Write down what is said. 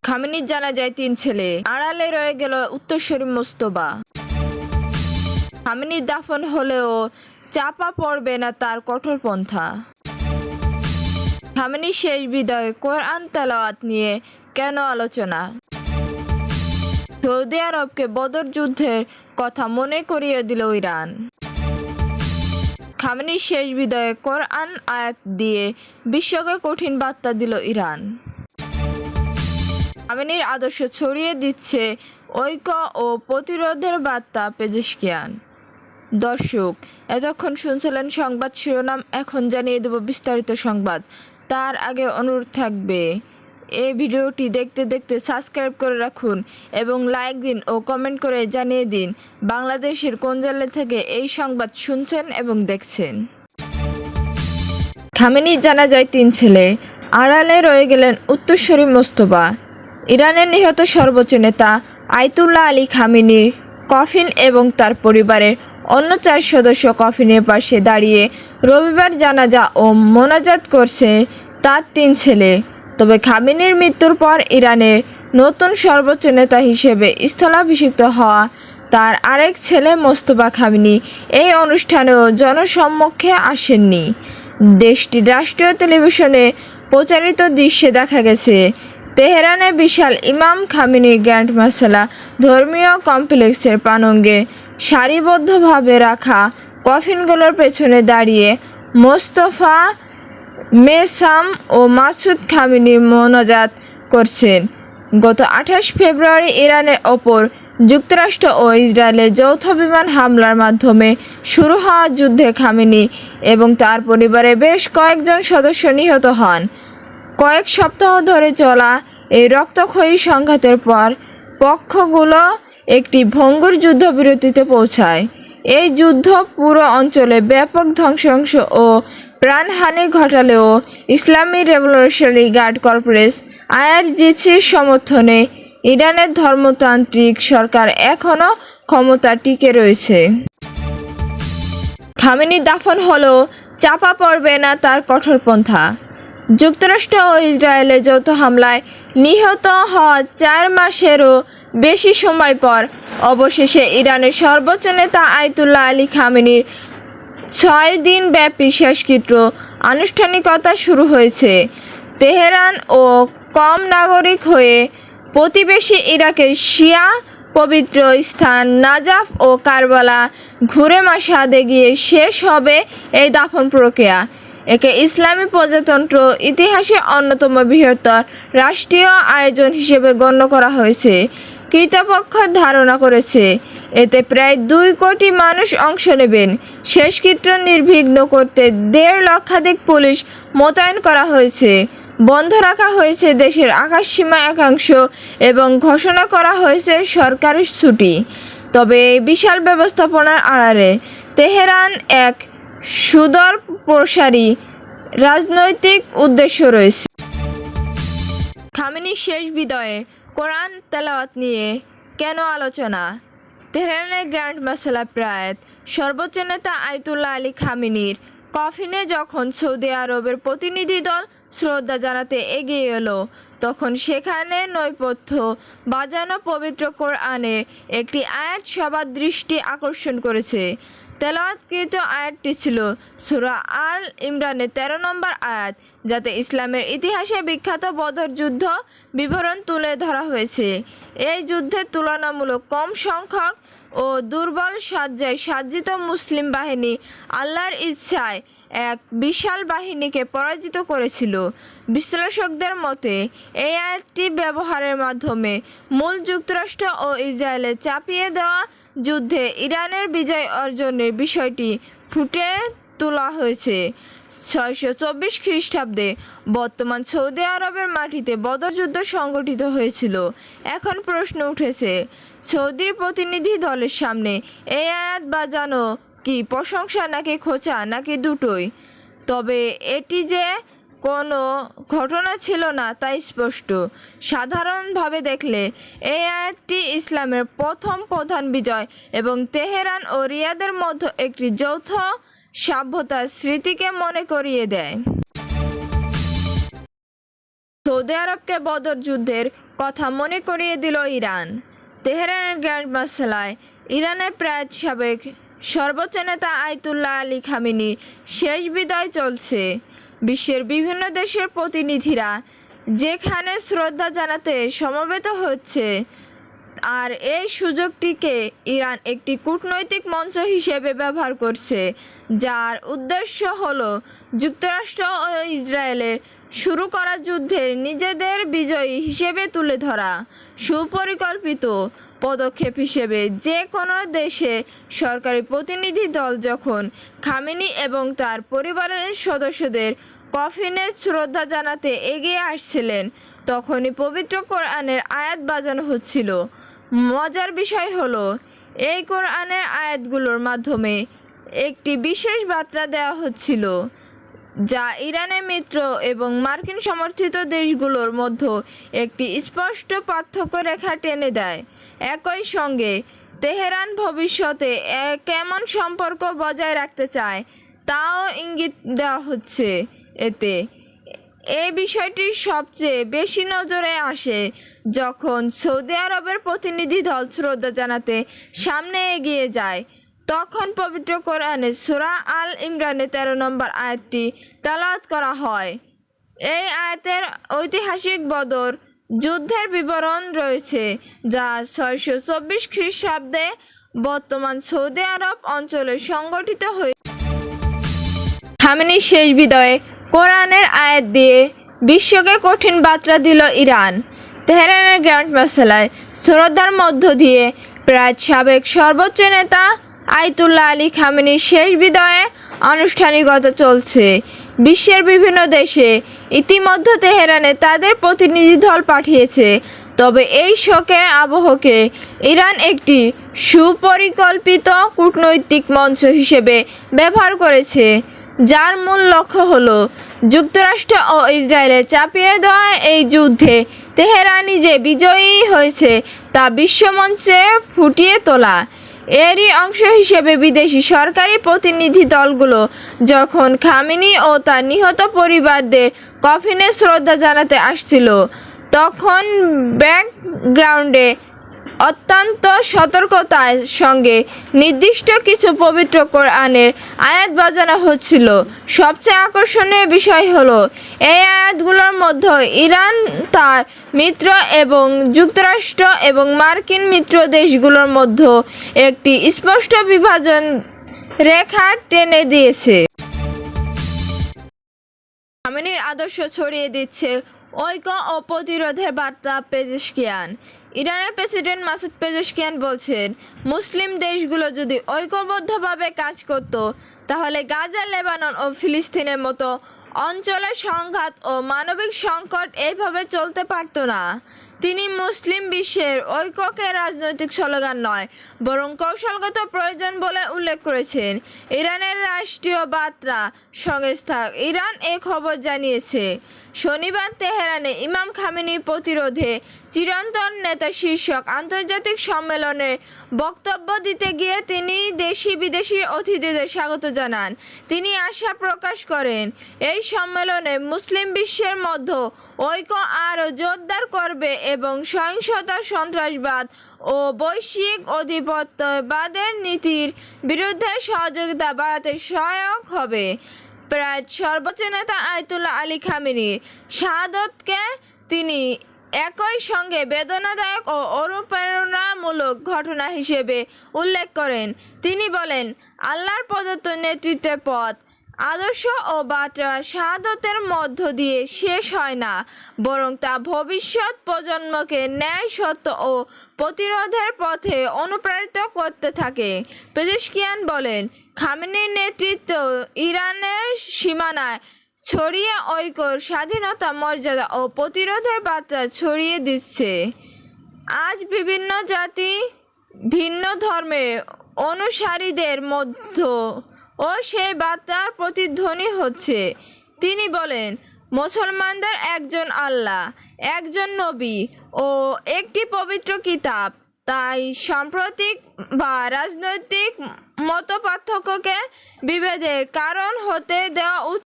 খামেনির জানাজায় ৩ ছেলে, আড়ালে রয়ে গেল উত্তরসূরি মোস্তফা। খামেনির দাফন হলেও চাপা পড়বে না তার কঠোর পন্থা। খামেনির শেষ বিদায়ে কোরআন তেলাওয়াত নিয়ে কেন আলোচনা? সৌদি আরবকে বদর যুদ্ধের কথা মনে করিয়ে দিল ইরান। খামেনির শেষ বিদায়ে কোরআন আয়াত দিয়ে বিশ্বকে কঠিন বার্তা দিল ইরান। খামেনির আদর্শ ছড়িয়ে দিচ্ছে ঐক্য ও প্রতিরোধের বার্তা পেজেশকিয়ান। দর্শক, এতক্ষণ শুনছিলেন সংবাদ শিরোনাম, এখন জানিয়ে দেব বিস্তারিত সংবাদ। তার আগে অনুরোধ থাকবে, এই ভিডিওটি দেখতে দেখতে সাবস্ক্রাইব করে রাখুন এবং লাইক দিন ও কমেন্ট করে জানিয়ে দিন বাংলাদেশের কোন জেলা থেকে এই সংবাদ শুনছেন এবং দেখছেন। খামেনির জানাজায় ৩ ছেলে, আড়ালে রয়ে গেলেন উত্তরসূরি মোস্তফা। ইরানের নিহত সর্বোচ্চ নেতা আয়াতুল্লাহ আলী খামেনির কফিন এবং তার পরিবারের অন্য ৪ সদস্য কফিনের পাশে দাঁড়িয়ে রবিবার জানাজা ও মোনাজাত করছে তার ৩ ছেলে। তবে খামেনির মৃত্যুর পর ইরানের নতুন সর্বোচ্চ নেতা হিসেবে স্থলাভিষিক্ত হওয়া তার আরেক ছেলে মোস্তফা খামেনি এই অনুষ্ঠানেও জনসম্মুখে আসেননি। দেশটির রাষ্ট্রীয় টেলিভিশনে প্রচারিত দৃশ্যে দেখা গেছে তেহরানে বিশাল ইমাম খামেনি গ্র্যান্ড মাসালা ধর্মীয় কমপ্লেক্সের প্রাঙ্গণে সারিবদ্ধভাবে রাখা কফিনগুলোর পেছনে দাঁড়িয়ে মোস্তফা, মেসাম ও মাসুদ খামেনি মোনাজাত করছেন। গত ২৮ ফেব্রুয়ারি ইরানের ওপর যুক্তরাষ্ট্র ও ইসরায়েলের যৌথ বিমান হামলার মাধ্যমে শুরু হওয়া যুদ্ধে খামেনি এবং তার পরিবারের বেশ কয়েকজন সদস্য নিহত হন। কয়েক সপ্তাহ ধরে চলা এই রক্তক্ষয়ী সংঘাতের পর পক্ষগুলো একটি ভঙ্গুর যুদ্ধবিরতিতে পৌঁছায়। এই যুদ্ধ পুরো অঞ্চলে ব্যাপক ধ্বংসাংশ ও প্রাণহানি ঘটালেও ইসলামী রেভলিউশনারি গার্ড কর্পস আইআরজিসির সমর্থনে ইরানের ধর্মতান্ত্রিক সরকার এখনও ক্ষমতা টিকে রয়েছে। খামেনির দাফন হলেও চাপা পড়বে না তার কঠোরপন্থা। যুক্তরাষ্ট্র ও ইসরায়েলের যৌথ হামলায় নিহত হওয়া ৪ মাসেরও বেশি সময় পর অবশেষে ইরানের সর্বোচ্চ নেতা আয়াতুল্লাহ আলী খামেনির ৬ দিনব্যাপী শেষকৃত্য আনুষ্ঠানিকতা শুরু হয়েছে। তেহরান ও কম নাগরিক হয়ে প্রতিবেশী ইরাকের শিয়া পবিত্র স্থান নাজাফ ও কারবালা ঘুরে মাশহাদে গিয়ে শেষ হবে এই দাফন প্রক্রিয়া। একে ইসলামী প্রজাতন্ত্র ইতিহাসে অন্যতম বৃহত্তর রাষ্ট্রীয় আয়োজন হিসেবে গণ্য করা হয়েছে। কর্তৃপক্ষ ধারণা করেছে এতে প্রায় ২ কোটি মানুষ অংশ নেবেন। শেষকৃত্য নির্বিঘ্ন করতে ১.৫ লক্ষাধিক পুলিশ মোতায়েন করা হয়েছে। বন্ধ রাখা হয়েছে দেশের আকাশসীমা একাংশ এবং ঘোষণা করা হয়েছে সরকারি ছুটি। তবে এই বিশাল ব্যবস্থাপনার আড়ালে তেহরান এক সুদূরপ্রসারী রাজনৈতিক উদ্দেশ্য রয়েছে। খামেনির শেষ বিদায়ে কোরআন তেলাওয়াত নিয়ে কেন আলোচনা? তেহরানের গ্র্যান্ড মাসালা প্রায়াত সর্বোচ্চ নেতা আয়াতুল্লাহ আলী খামেনির কফিনে যখন সৌদি আরবের প্রতিনিধি দল শ্রদ্ধা জানাতে এগিয়ে এলো, তখন সেখানে নৈপথ্য বাজানো পবিত্র কোরআনের একটি আয়াত সবার দৃষ্টি আকর্ষণ করেছে। তেলাওয়াতকৃত আয়াতটি ছিল সূরা আল ইমরানের ১৩ নম্বর আয়াত, যাতে ইসলামের ইতিহাসে বিখ্যাত বদর যুদ্ধ বিবরণ তুলে ধরা হয়েছে। এই যুদ্ধে তুলনামূলক কম সংখ্যক ও দুর্বল সজ্জায় সজ্জিত মুসলিম বাহিনী আল্লাহর ইচ্ছায় এক বিশাল বাহিনীকে পরাজিত করেছিল। বিশ্লেষকদের মতে এই আয়াতটি ব্যবহারের মাধ্যমে মূল যুক্তরাষ্ট্র ও ইসরায়েলের চাপিয়ে দেওয়া যুদ্ধে ইরানের বিজয় অর্জনের বিষয়টি ফুটিয়ে তোলা হয়েছে। ৬২৪ খ্রিস্টাব্দে বর্তমান সৌদি আরবের মাটিতে বদর যুদ্ধ সংগঠিত হয়েছিল। এখন প্রশ্ন উঠেছে, সৌদির প্রতিনিধি দলের সামনে এই আয়াত বাজানো কি প্রশংসা নাকি খোঁচা নাকি দুটোই? তবে এটি যে কোনো ঘটনা ছিল না তা স্পষ্ট। সাধারণভাবে দেখলে এই আয়াতটি ইসলামের প্রথম প্রধান বিজয় এবং তেহরান ও রিয়াদের মধ্যে একটি যৌথ সভ্যতার স্মৃতিকে মনে করিয়ে দেয়। সৌদি আরবকে বদর যুদ্ধের কথা মনে করিয়ে দিল ইরান। তেহরানের গ্র্যান্ড মাসালায় ইরানের প্রায় সাবেক সর্বোচ্চ নেতা আয়াতুল্লাহ আলী খামেনির শেষ বিদায় চলছে। বিশ্বের বিভিন্ন দেশের প্রতিনিধিরা যেখানে শ্রদ্ধা জানাতে সমবেত হচ্ছে, আর এই সুযোগটিকে ইরান একটি কূটনৈতিক মঞ্চ হিসেবে ব্যবহার করছে, যার উদ্দেশ্য হলো যুক্তরাষ্ট্র ও ইসরায়েলের শুরু করা যুদ্ধের নিজেদের বিজয়ী হিসেবে তুলে ধরা। সুপরিকল্পিত পদক্ষেপ হিসেবে যে কোনো দেশে সরকারি প্রতিনিধি দল যখন খামেনি এবং তার পরিবারের সদস্যদের কফিনে শ্রদ্ধা জানাতে এগিয়ে আসছিলেন, তখনই পবিত্র কোরআনের আয়াত বাজানো হচ্ছিল। মজার বিষয় হলো, এই কোরআনের আয়াতগুলোর মাধ্যমে একটি বিশেষ বার্তা দেওয়া হচ্ছিল, যা ইরানের মিত্র এবং মার্কিন সমর্থিত দেশগুলোর মধ্যে একটি স্পষ্ট পার্থক্য রেখা টেনে দেয়। একই সঙ্গে তেহরান ভবিষ্যতে কেমন সম্পর্ক বজায় রাখতে চায় তাও ইঙ্গিত দেওয়া হচ্ছে। এতে এই বিষয়টি সবচেয়ে বেশি নজরে আসে যখন সৌদি আরবের প্রতিনিধি দল শ্রদ্ধা জানাতে সামনে এগিয়ে যায়। তখন পবিত্র কোরআনে সূরা আল ইমরানের 13 নম্বর আয়াতটি তেলাওয়াত করা হয়। এই আয়াতের ঐতিহাসিক বদর যুদ্ধের বিবরণ রয়েছে, যা 624 খ্রিস্টাব্দে বর্তমান সৌদি আরব অঞ্চলে সংগঠিত হয়ে খামেনির শেষ বিদায়ে কোরআনের আয়াত দিয়ে বিশ্বকে কঠিন বার্তা দিল ইরান। তেহরানের গ্র্যান্ড মাসালায় শ্রদ্ধার মধ্য দিয়ে প্রায় সাবেক সর্বোচ্চ নেতা আয়াতুল্লাহ আলী খামেনির শেষ বিদায়ে আনুষ্ঠানিকতা চলছে। বিশ্বের বিভিন্ন দেশে ইতিমধ্যে তেহরানে তাদের প্রতিনিধি দল পাঠিয়েছে। তবে এই শোকের আবহকে ইরান একটি সুপরিকল্পিত কূটনৈতিক মঞ্চ হিসেবে ব্যবহার করেছে, যার মূল লক্ষ্য হলো যুক্তরাষ্ট্র ও ইসরায়েলে চাপিয়ে দেওয়া এই যুদ্ধে তেহরানি যে বিজয়ী হয়েছে তা বিশ্বমঞ্চে ফুটিয়ে তোলা। এরই অংশ হিসেবে বিদেশি সরকারি প্রতিনিধি দলগুলো যখন খামেনি ও তার নিহত পরিবারদের কফিনে শ্রদ্ধা জানাতে আসছিল, তখন ব্যাকগ্রাউন্ডে অত্যন্ত সতর্কতার সঙ্গে নির্দিষ্ট কিছু পবিত্র কোরআনের আয়াত বাজানো হচ্ছিল। সবচেয়ে আকর্ষণীয় বিষয় হলো, এই আয়াতগুলোর মধ্যে ইরান তার মিত্র এবং যুক্তরাষ্ট্র এবং মার্কিন মিত্র দেশগুলোর মধ্যে একটি স্পষ্ট বিভাজন রেখা টেনে দিয়েছে। খামেনির আদর্শ ছড়িয়ে দিচ্ছে ঐক্য ও প্রতিরোধের বার্তা। পেজেশকিয়ান। ইরানের প্রেসিডেন্ট মাসুদ পেজেশকিয়ান বলছেন, মুসলিম দেশগুলো যদি ঐক্যবদ্ধভাবে কাজ করত, তাহলে গাজা, লেবানন ও ফিলিস্তিনের মতো অঞ্চলের সংঘাত ও মানবিক সংকট এইভাবে চলতে পারত না। তিনি মুসলিম বিশ্বের ঐক্যকে রাজনৈতিক স্লোগান নয়, বরং কৌশলগত প্রয়োজন বলে উল্লেখ করেছেন। ইরানের রাষ্ট্রীয় বার্তা সংস্থা ইরান এ খবর জানিয়েছে। শনিবার তেহরানে ইমাম খামেনির প্রতিরোধে চিরন্তন নেতা শীর্ষক আন্তর্জাতিক সম্মেলনে বক্তব্য দিতে গিয়ে তিনি দেশি বিদেশি অতিথিদের স্বাগত জানান। তিনি আশা প্রকাশ করেন, এই সম্মেলনে মুসলিম বিশ্বের মধ্যে ঐক্য আরও জোরদার করবে এবং সহিংসতা, সন্ত্রাসবাদ ও বৈশ্বিক আধিপত্যবাদের নীতির বিরুদ্ধে সহযোগিতা বাড়াতে সহায়ক হবে। প্রায় সর্বোচ্চ নেতা আয়াতুল্লাহ আলী খামেনির শাহাদতকে তিনি একই সঙ্গে বেদনাদায়ক ও অনুপ্রেরণামূলক ঘটনা হিসেবে উল্লেখ করেন। তিনি বলেন, আল্লাহর প্রদত্ত নেতৃত্বের পথ, আদর্শ ও বার্তা শাহাদতের মধ্য দিয়ে শেষ হয় না, বরং তা ভবিষ্যৎ প্রজন্মকে ন্যায়, সত্য ও প্রতিরোধের পথে অনুপ্রাণিত করতে থাকে। পেজেশকিয়ান বলেন, খামেনির নেতৃত্ব ইরানের সীমানায় ছড়িয়ে ঐক্য, স্বাধীনতা, মর্যাদা ও প্রতিরোধের বার্তা ছড়িয়ে দিচ্ছে। আজ বিভিন্ন জাতি, ভিন্ন ধর্মের অনুসারীদের মধ্যে ও সেই বার্তার প্রতিধ্বনি হচ্ছে। তিনি বলেন, মুসলমানদের একজন আল্লাহ, একজন নবী ও একটি পবিত্র কিতাব। তাই সাম্প্রতিক বা রাজনৈতিক মতপার্থক্যকে বিভেদের কারণ হতে দেওয়া